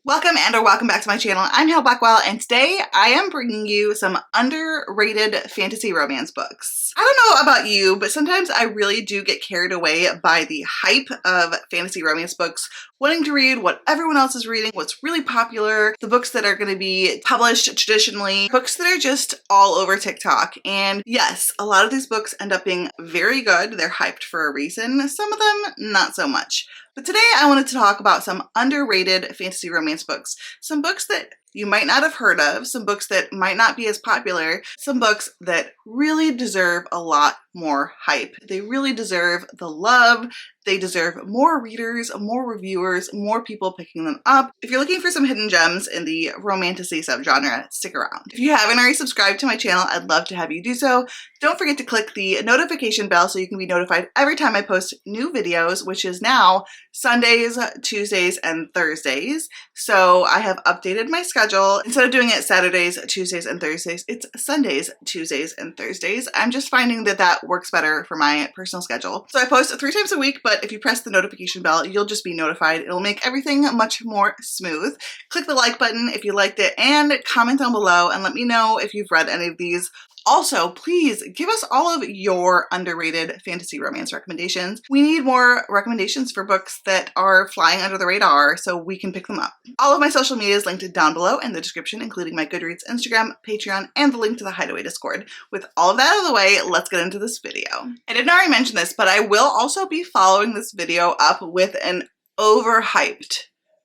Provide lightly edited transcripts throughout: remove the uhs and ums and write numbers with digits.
Welcome and or welcome back to my channel. I'm Hale Blackwell and today I am bringing you some underrated fantasy romance books. I don't know about you, but sometimes I really do get carried away by the hype of fantasy romance books, wanting to read what everyone else is reading, what's really popular, the books that are going to be published traditionally, books that are just all over TikTok. And yes, a lot of these books end up being very good. They're hyped for a reason. Some of them, not so much. But today I wanted to talk about some underrated fantasy romance books. Some books that you might not have heard of, some books that might not be as popular, some books that really deserve a lot more hype. They really deserve the love. They deserve more readers, more reviewers, more people picking them up. If you're looking for some hidden gems in the romantasy subgenre, stick around. If you haven't already subscribed to my channel, I'd love to have you do so. Don't forget to click the notification bell so you can be notified every time I post new videos, which is now Sundays, Tuesdays, and Thursdays. So I have updated my schedule. Instead of doing it Saturdays, Tuesdays, and Thursdays, it's Sundays, Tuesdays, and Thursdays. I'm just finding that that works better for my personal schedule. So I post 3 times a week, but if you press the notification bell, you'll just be notified. It'll make everything much more smooth. Click the like button if you liked it and comment down below and let me know if you've read any of these. Also, please give us all of your underrated fantasy romance recommendations. We need more recommendations for books that are flying under the radar so we can pick them up. All of my social media is linked down below in the description, including my Goodreads, Instagram, Patreon, and the link to the Hideaway Discord. With all of that out of the way, let's get into this video. I didn't already mention this, but I will also be following this video up with an overhyped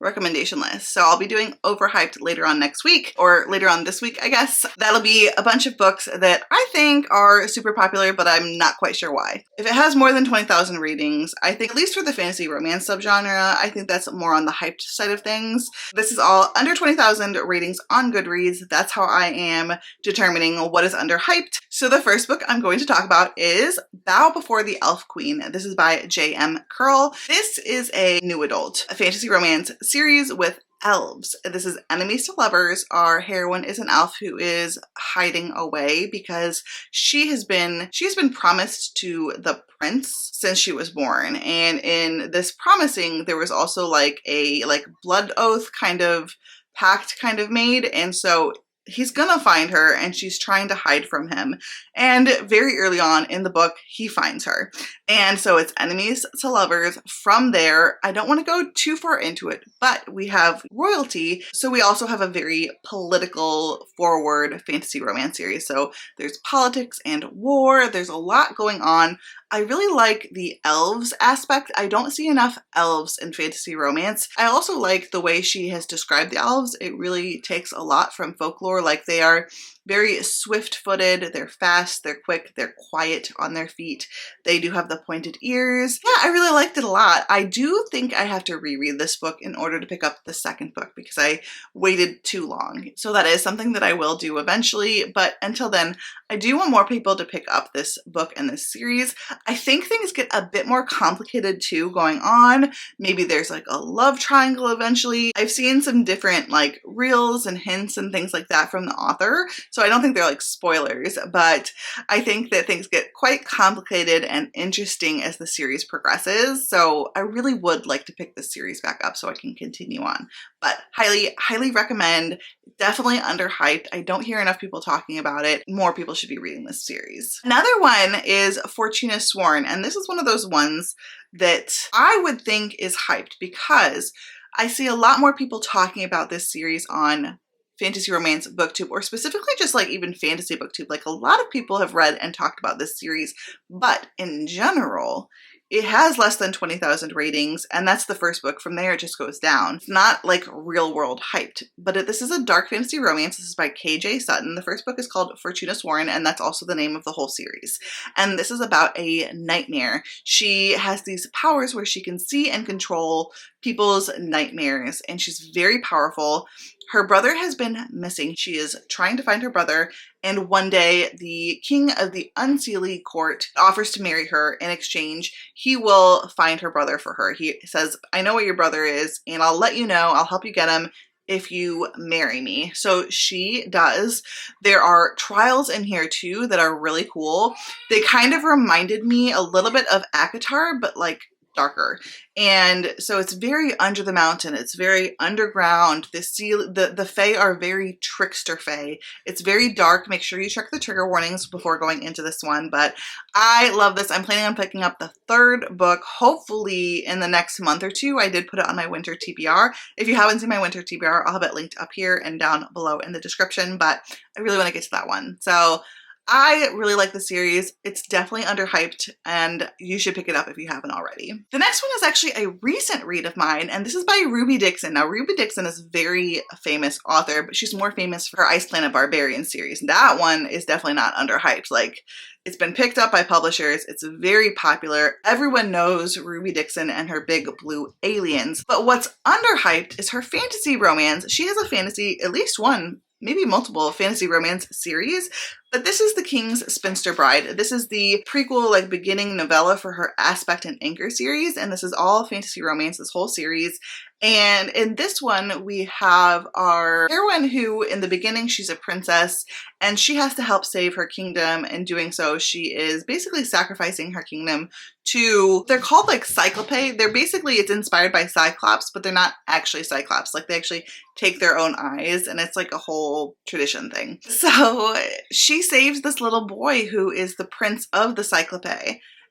recommendation list. So I'll be doing overhyped later on next week, or later on this week, I guess. That'll be a bunch of books that I think are super popular, but I'm not quite sure why. If it has more than 20,000 ratings, I think, at least for the fantasy romance subgenre, I think that's more on the hyped side of things. This is all under 20,000 ratings on Goodreads. That's how I am determining what is underhyped. So the first book I'm going to talk about is Bow Before the Elf Queen. This is by J.M. Curl. This is a new adult, a fantasy romance series with elves. This is enemies to lovers. Our heroine is an elf who is hiding away because she has been promised to the prince since she was born. And in this promising, there was also like a blood oath kind of pact kind of made. And so he's gonna find her and she's trying to hide from him. And very early on in the book, he finds her. And so it's enemies to lovers. From there, I don't want to go too far into it, but we have royalty. So we also have a very political forward fantasy romance series. So there's politics and war. There's a lot going on. I really like the elves aspect. I don't see enough elves in fantasy romance. I also like the way she has described the elves. It really takes a lot from folklore. Like, they are very swift-footed, they're fast, they're quick, they're quiet on their feet. They do have the pointed ears. Yeah, I really liked it a lot. I do think I have to reread this book in order to pick up the second book because I waited too long. So that is something that I will do eventually, but until then, I do want more people to pick up this book and this series. I think things get a bit more complicated too going on. Maybe there's like a love triangle eventually. I've seen some different like reels and hints and things like that from the author. So I don't think they're like spoilers, but I think that things get quite complicated and interesting as the series progresses. So I really would like to pick this series back up so I can continue on. But highly recommend. Definitely underhyped. I don't hear enough people talking about it. More people should be reading this series. Another one is Fortuna Sworn, and this is one of those ones that I would think is hyped because I see a lot more people talking about this series on fantasy romance booktube, or specifically just like even fantasy booktube. Like, a lot of people have read and talked about this series, but in general, it has less than 20,000 ratings, and that's the first book. From there, it just goes down. It's not like real world hyped, but this is a dark fantasy romance. This is by K.J. Sutton. The first book is called Fortuna Sworn, and that's also the name of the whole series. And this is about a nightmare. She has these powers where she can see and control people's nightmares, and she's very powerful. Her brother has been missing. She is trying to find her brother, and one day the king of the Unseelie court offers to marry her. In exchange, he will find her brother for her. He says, I know where your brother is, and I'll let you know. I'll help you get him if you marry me. So she does. There are trials in here too that are really cool. They kind of reminded me a little bit of ACOTAR, but like darker. And so it's very under the mountain. It's very underground. The fae are very trickster fae. It's very dark. Make sure you check the trigger warnings before going into this one. But I love this. I'm planning on picking up the third book, hopefully in the next month or two. I did put it on my winter TBR. If you haven't seen my winter TBR, I'll have it linked up here and down below in the description. But I really want to get to that one. So I really like the series. It's definitely underhyped and you should pick it up if you haven't already. The next one is actually a recent read of mine, and this is by Ruby Dixon. Now, Ruby Dixon is a very famous author, but she's more famous for her Ice Planet Barbarian series. That one is definitely not underhyped. Like, it's been picked up by publishers. It's very popular. Everyone knows Ruby Dixon and her big blue aliens. But what's underhyped is her fantasy romance. She has a fantasy, at least one, maybe multiple fantasy romance series, but this is The King's Spinster Bride. This is the prequel, like beginning novella for her Aspect and Anchor series, and this is all fantasy romance, this whole series. And in this one, we have our heroine who, in the beginning, she's a princess, and she has to help save her kingdom. In doing so, she is basically sacrificing her kingdom to, they're called like Cyclope. They're basically, it's inspired by Cyclops, but they're not actually Cyclops. Like, they actually take their own eyes, and it's like a whole tradition thing. So she saves this little boy who is the prince of the Cyclope.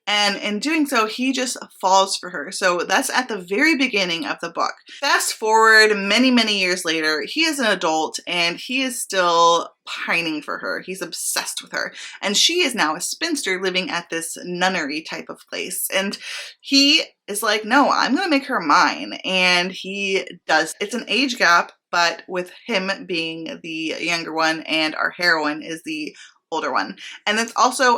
And in doing so, he just falls for her. So that's at the very beginning of the book. Fast forward many, many years later, he is an adult and he is still pining for her. He's obsessed with her. And she is now a spinster living at this nunnery type of place. And he is like, no, I'm going to make her mine. And he does. It's an age gap, but with him being the younger one and our heroine is the older one. And it's also,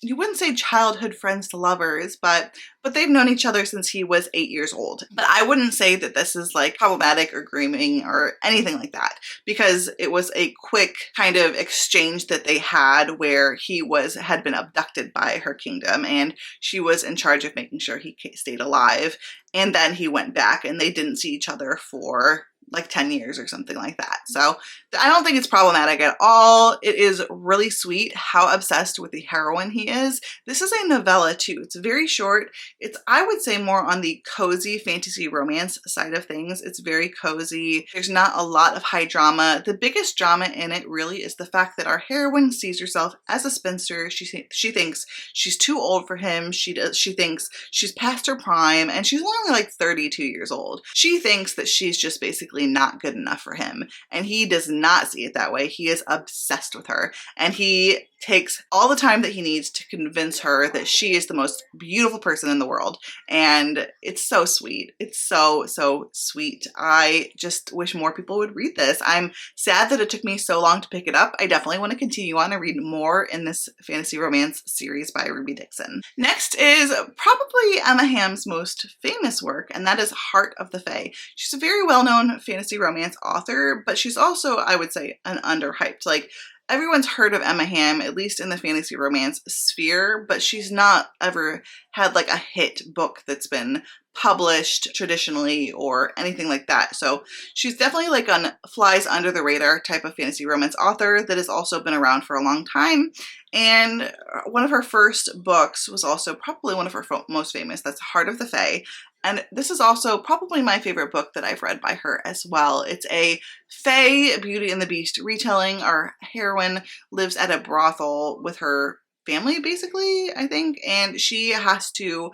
you wouldn't say childhood friends to lovers, but they've known each other since he was 8 years old. But I wouldn't say that this is like problematic or grooming or anything like that, because it was a quick kind of exchange that they had where he had been abducted by her kingdom and she was in charge of making sure he stayed alive. And then he went back and they didn't see each other for like 10 years or something like that. So I don't think it's problematic at all. It is really sweet how obsessed with the heroine he is. This is a novella too. It's very short. It's, I would say, more on the cozy fantasy romance side of things. It's very cozy. There's not a lot of high drama. The biggest drama in it really is the fact that our heroine sees herself as a spinster. She thinks she's too old for him. She thinks she's past her prime, and she's only like 32 years old. She thinks that she's just basically not good enough for him, and he does not see it that way. He is obsessed with her, and he takes all the time that he needs to convince her that she is the most beautiful person in the world. And it's so sweet. It's so, so sweet. I just wish more people would read this. I'm sad that it took me so long to pick it up. I definitely want to continue on and read more in this fantasy romance series by Ruby Dixon. Next is probably Emma Hamm's most famous work, and that is Heart of the Fae. She's a very well-known fantasy romance author, but she's also, I would say, an underhyped. Like, everyone's heard of Emma Hamm, at least in the fantasy romance sphere, but she's not ever had like a hit book that's been published traditionally or anything like that. So she's definitely like flies under the radar type of fantasy romance author that has also been around for a long time. And one of her first books was also probably one of her most famous. That's Heart of the Fae. And this is also probably my favorite book that I've read by her as well. It's a Fae Beauty and the Beast retelling. Our heroine lives at a brothel with her family, basically, I think, and she has to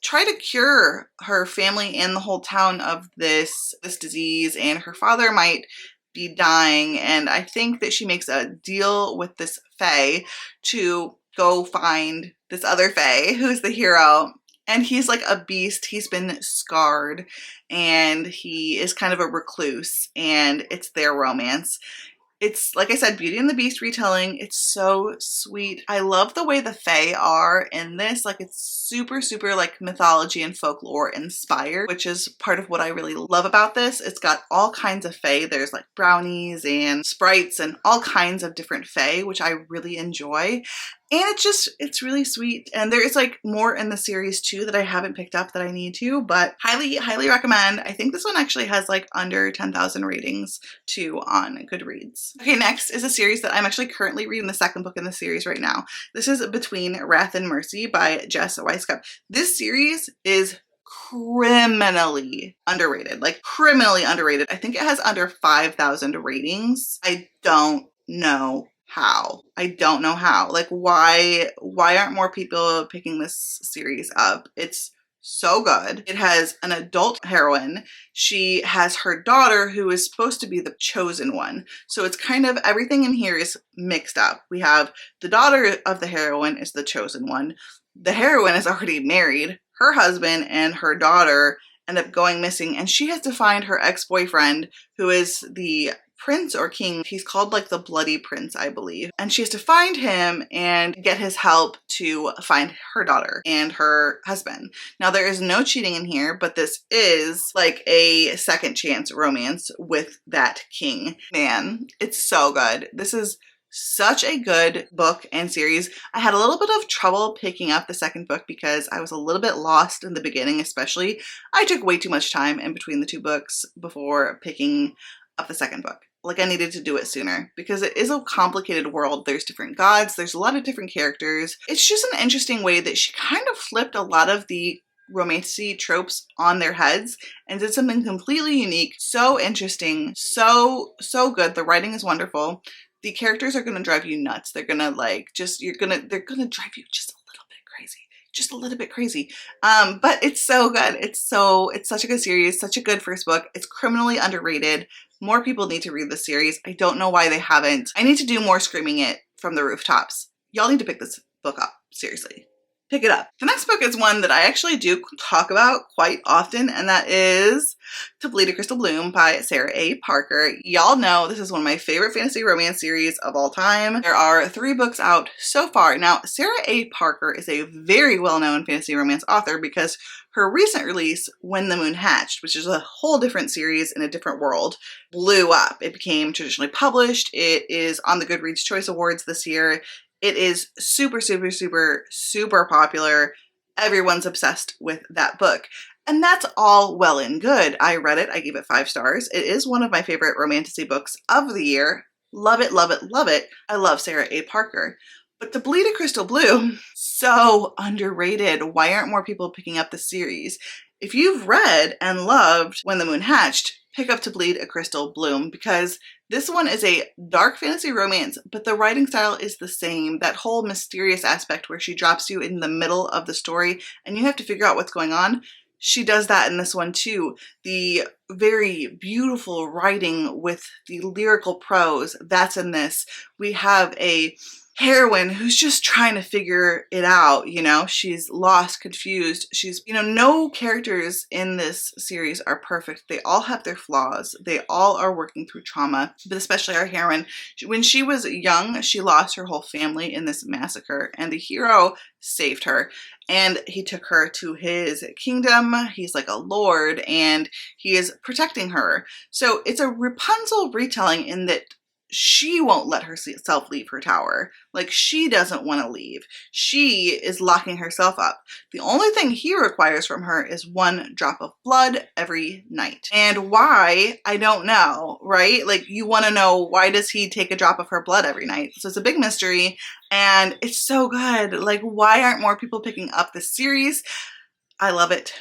try to cure her family and the whole town of this disease, and her father might be dying, and I think that she makes a deal with this Fae to go find this other Fae who's the hero. And he's like a beast. He's been scarred and he is kind of a recluse, and it's their romance. It's, like I said, Beauty and the Beast retelling. It's so sweet. I love the way the Fae are in this. Like, it's super, super like mythology and folklore inspired, which is part of what I really love about this. It's got all kinds of Fae. There's like brownies and sprites and all kinds of different Fae, which I really enjoy. And it's really sweet. And there is like more in the series too that I haven't picked up that I need to, but highly, highly recommend. I think this one actually has like under 10,000 ratings too on Goodreads. Okay, next is a series that I'm actually currently reading the second book in the series right now. This is Between Wrath and Mercy by Jess Weisskopf. This series is criminally underrated. Like criminally underrated. I think it has under 5,000 ratings. I don't know how. I don't know how. Like why aren't more people picking this series up? It's so good. It has an adult heroine. She has her daughter who is supposed to be the chosen one. So it's kind of everything in here is mixed up. We have the daughter of the heroine is the chosen one. The heroine is already married. Her husband and her daughter end up going missing, and she has to find her ex-boyfriend, who is the prince or king. He's called like the Bloody Prince, I believe. And she has to find him and get his help to find her daughter and her husband. Now, there is no cheating in here, but this is like a second chance romance with that king. Man, it's so good. This is such a good book and series. I had a little bit of trouble picking up the second book because I was a little bit lost in the beginning, especially. I took way too much time in between the two books before picking up the second book. Like I needed to do it sooner because it is a complicated world. There's different gods. There's a lot of different characters. It's just an interesting way that she kind of flipped a lot of the romantasy tropes on their heads and did something completely unique. So interesting. So good. The writing is wonderful. The characters are going to drive you nuts. They're going to they're going to drive you just a little bit crazy. Just a little bit crazy. But it's so good. It's such a good series, such a good first book. It's criminally underrated. More people need to read this series. I don't know why they haven't. I need to do more screaming it from the rooftops. Y'all need to pick this book up. Seriously. Pick it up. The next book is one that I actually do talk about quite often, and that is To Bleed a Crystal Bloom by Sarah A. Parker. Y'all know this is one of my favorite fantasy romance series of all time. There are 3 books out so far. Now, Sarah A. Parker is a very well-known fantasy romance author because her recent release, When the Moon Hatched, which is a whole different series in a different world, blew up. It became traditionally published. It is on the Goodreads Choice Awards this year. It is super popular. Everyone's obsessed with that book. And that's all well and good. I read it. I gave it 5 stars. It is one of my favorite romantasy books of the year. Love it, love it, love it. I love Sarah A. Parker. But To Bleed a Crystal Bloom, so underrated. Why aren't more people picking up the series? If you've read and loved When the Moon Hatched, pick up To Bleed a Crystal Bloom because this one is a dark fantasy romance, but the writing style is the same. That whole mysterious aspect where she drops you in the middle of the story and you have to figure out what's going on. She does that in this one too. The very beautiful writing with the lyrical prose, that's in this. We have a heroine who's just trying to figure it out, you know? She's lost, confused. No characters in this series are perfect. They all have their flaws. They all are working through trauma, but especially our heroine. When she was young, she lost her whole family in this massacre, and the hero saved her. And he took her to his kingdom. He's like a lord, and he is protecting her. So it's a Rapunzel retelling in that she won't let herself leave her tower. Like, she doesn't want to leave. She is locking herself up. The only thing he requires from her is 1 drop of blood every night. And why, I don't know, right? Like, you want to know, why does he take a drop of her blood every night? So it's a big mystery, and it's so good. Like, why aren't more people picking up this series? I love it.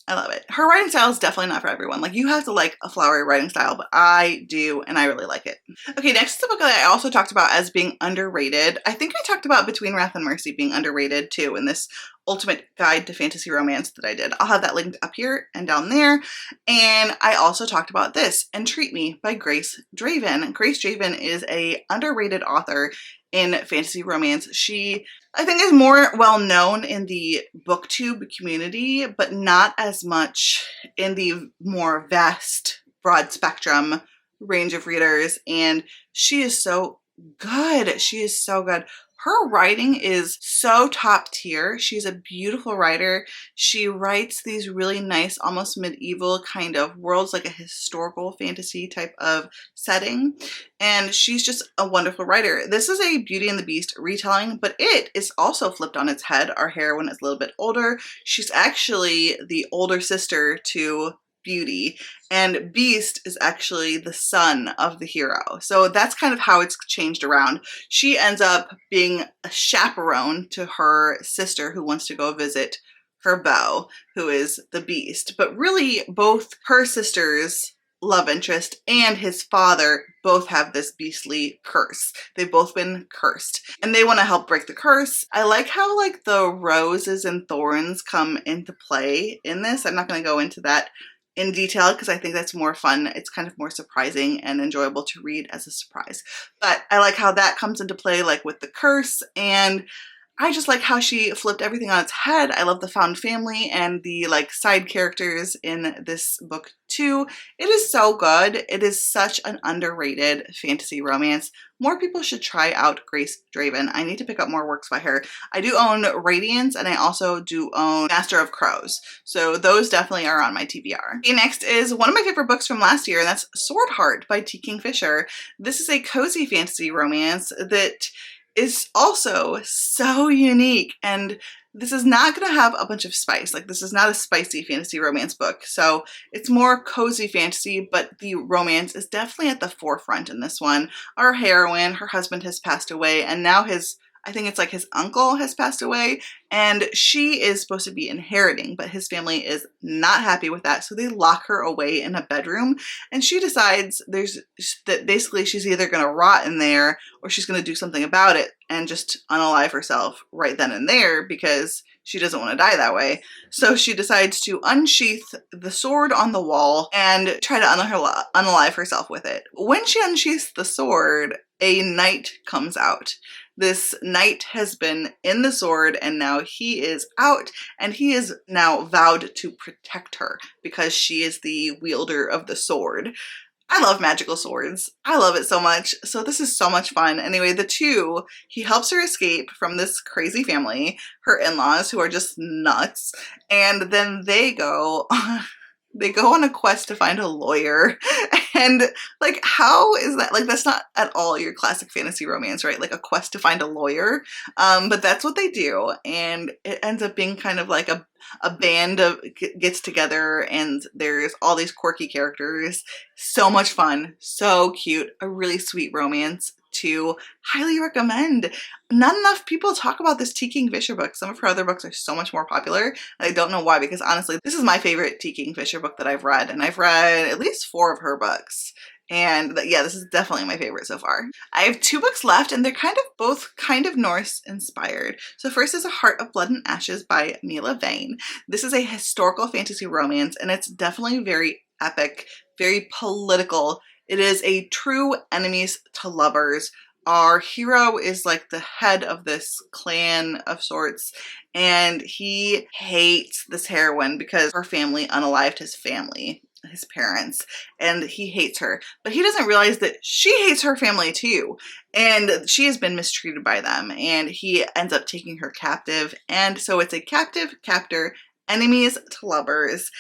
I love it. Her writing style is definitely not for everyone. Like, you have to like a flowery writing style, but I do, and I really like it. Okay, next is a book that I also talked about as being underrated. I think I talked about Between Wrath and Mercy being underrated too in this ultimate guide to fantasy romance that I did. I'll have that linked up here and down there. And I also talked about this, Entreat Me by Grace Draven. Grace Draven is a underrated author in fantasy romance. She, I think, is more well known in the booktube community, but not as much in the more vast, broad spectrum range of readers. And she is so good. She is so good. Her writing is so top tier. She's a beautiful writer. She writes these really nice, almost medieval kind of worlds, like a historical fantasy type of setting. And she's just a wonderful writer. This is a Beauty and the Beast retelling, but it is also flipped on its head. Our heroine is a little bit older. She's actually the older sister to Beauty, and Beast is actually the son of the hero. So that's kind of how it's changed around. She ends up being a chaperone to her sister who wants to go visit her beau, who is the Beast. But really, both her sisters' love interest and his father both have this beastly curse. They've both been cursed and they want to help break the curse. I like how like the roses and thorns come into play in this. I'm not going to go into that in detail because I think that's more fun. It's kind of more surprising and enjoyable to read as a surprise. But I like how that comes into play, like with the curse, and I just like how she flipped everything on its head. I love the found family and the like side characters in this book too. It is so good. It is such an underrated fantasy romance. More people should try out Grace Draven. I need to pick up more works by her. I do own Radiance and I also do own Master of Crows. So those definitely are on my TBR. Okay, next is one of my favorite books from last year, and that's Sword Heart by T. Kingfisher. This is a cozy fantasy romance that is also so unique, and this is not going to have a bunch of spice. Like, this is not a spicy fantasy romance book, so it's more cozy fantasy, but the romance is definitely at the forefront in this one. Our heroine, her husband has passed away, and now I think it's like his uncle has passed away, and she is supposed to be inheriting, but his family is not happy with that, so they lock her away in a bedroom, and she decides that basically she's either going to rot in there or she's going to do something about it and just unalive herself right then and there because she doesn't want to die that way. So she decides to unsheath the sword on the wall and try to unalive herself with it. When she unsheaths the sword, a knight comes out. This knight has been in the sword and now he is out, and he is now vowed to protect her because she is the wielder of the sword. I love magical swords. I love it so much. So this is so much fun. Anyway, he helps her escape from this crazy family, her in-laws who are just nuts, and then they go on a quest to find a lawyer. And like, how is that? Like, that's not at all your classic fantasy romance, right? Like a quest to find a lawyer. But that's what they do. And it ends up being kind of like a band gets together, and there's all these quirky characters. So much fun. So cute. A really sweet romance to highly recommend. Not enough people talk about this T. Kingfisher book. Some of her other books are so much more popular, and I don't know why, because honestly, this is my favorite T. Kingfisher book that I've read, and I've read at least 4 of her books. And yeah, this is definitely my favorite so far. I have 2 books left, and they're both kind of Norse inspired. So first is A Heart of Blood and Ashes by Mila Vane. This is a historical fantasy romance, and it's definitely very epic, very political. It is a true enemies to lovers. Our hero is like the head of this clan of sorts, and he hates this heroine because her family unalived his parents, and he hates her. But he doesn't realize that she hates her family too, and she has been mistreated by them, and he ends up taking her captive. And so it's a captive captor, enemies to lovers.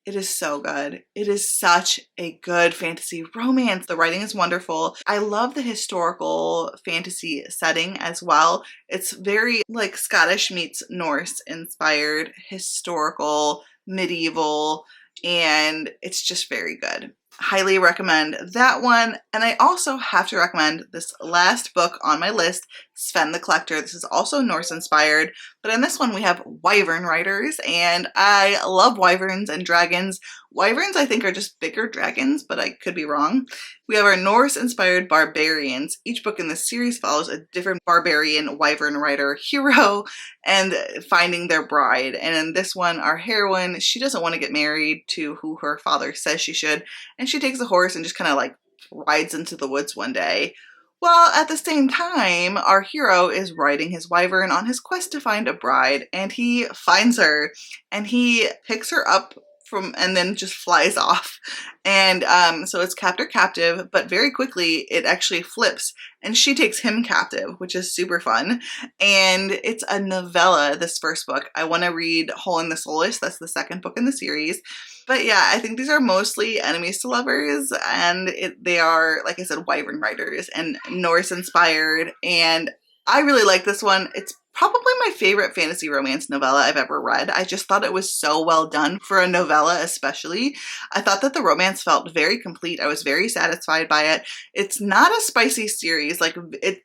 It is so good. It is such a good fantasy romance. The writing is wonderful. I love the historical fantasy setting as well. It's very like Scottish meets Norse inspired, historical, medieval, and it's just very good. Highly recommend that one. And I also have to recommend this last book on my list, Sven the Collector. This is also Norse inspired, but in this one we have wyvern riders, and I love wyverns and dragons. Wyverns, I think, are just bigger dragons, but I could be wrong. We have our Norse-inspired barbarians. Each book in this series follows a different barbarian wyvern rider hero and finding their bride. And in this one, our heroine, she doesn't want to get married to who her father says she should, and she takes a horse and just kind of like rides into the woods one day. Well, at the same time, our hero is riding his wyvern on his quest to find a bride, and he finds her, and he picks her up and then just flies off. And so it's captor captive, but very quickly it actually flips and she takes him captive, which is super fun. And it's a novella, this first book. I want to read Hole in the Soulless. That's the second book in the series. But yeah, I think these are mostly enemies to lovers, and they are, like I said, wyvern riders and Norse inspired, and I really like this one. It's probably my favorite fantasy romance novella I've ever read. I just thought it was so well done for a novella especially. I thought that the romance felt very complete. I was very satisfied by it. It's not a spicy series. Like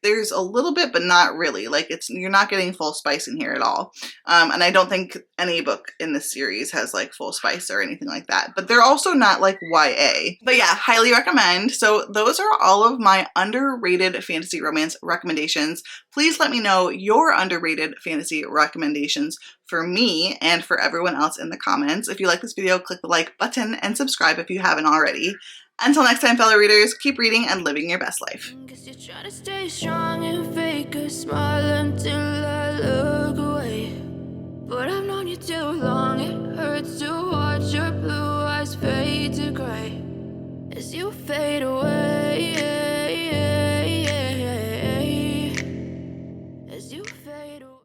there's a little bit, but not really. Like you're not getting full spice in here at all. And I don't think any book in this series has like full spice or anything like that. But they're also not like YA. But yeah, highly recommend. So those are all of my underrated fantasy romance recommendations. Please let me know your underrated fantasy recommendations for me and for everyone else in the comments. If you like this video, click the like button and subscribe if you haven't already. Until next time, fellow readers, keep reading and living your best life. Guess you're trying to stay strong and fake a smile until I look away. But I've known you too long, it hurts to watch.